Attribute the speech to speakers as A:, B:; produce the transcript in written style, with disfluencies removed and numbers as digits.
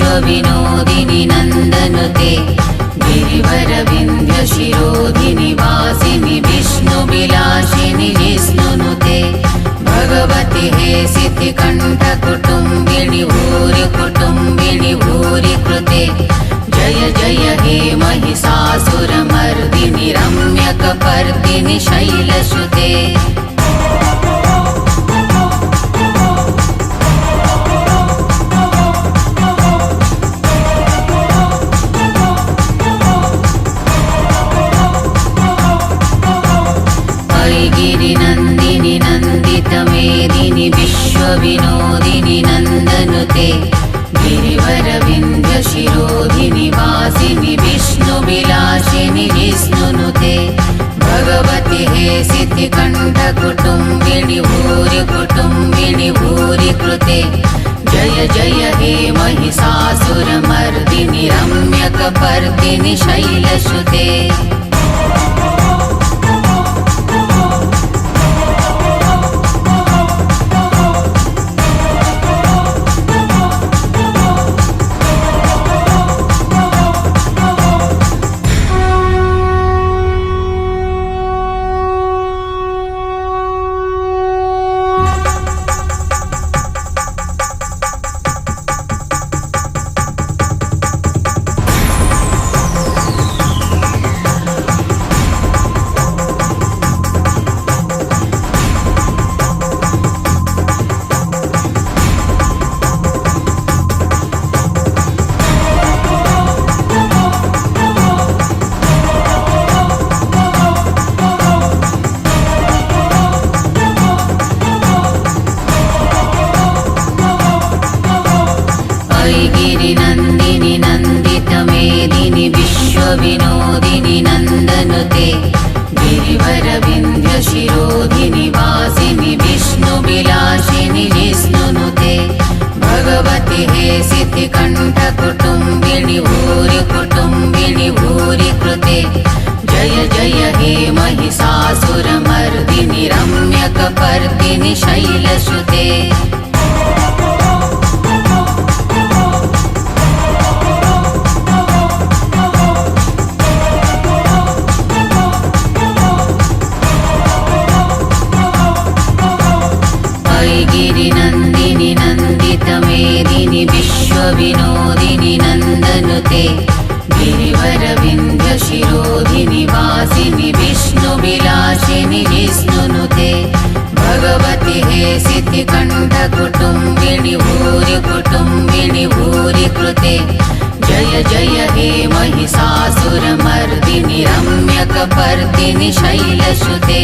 A: विश्वविनोदिनि नन्दनुते गिरिवरविन्ध्यशिरोधिनि वासिनि विष्णुविलासिनि जिष्णुनुते भगवति हे सिद्धिकण्ठकुटुम्बिनि भूरि कुटुम्बिनि भूरि कृते जय जय हे महिषासुरमर्दिनि रम्यकपर्दिनि शैलसुते गिरिनन्दिनि नन्दितमेदिनि विश्वविनोदिनि नन्दनुते गिरिवरविन्ध्यशिरोधिनि वासिनि विष्णुविलासिनि जिष्णुनुते भगवति हे सिद्धिकण्ठकुटुम्बिनि भूरि कुटुम्बिनि भूरि कृते जय जय हे महिषासुरमर्दिनि रम्यकपर्दिनि शैलसुते गिरिनन्दिनि नन्दितमेदिनि विश्वविनोदिनि नन्दनुते गिरिवरविन्ध्यशिरोधिनि वासिनि विष्णुविलासिनि जिष्णुनुते भगवति हे सिद्धिकण्ठकुटुम्बिनि भूरि कुटुम्बिनि भूरि कृते जय जय हे महिषासुरमर्दिनि रम्यकपर्दिनि शैलसुते गिरिनन्दिनि नन्दितमेदिनि विश्वविनोदिनि नन्दनुते गिरिवरविन्ध्यशिरोधिनि वासिनि विष्णुविलासिनि जिष्णुनुते भगवति हे सिद्धिकण्ठकुटुम्बिनि भूरि कुटुम्बिनि भूरि कृते जय जय हे महिषासुरमर्दिनि रम्यकपर्दिनि शैलसुते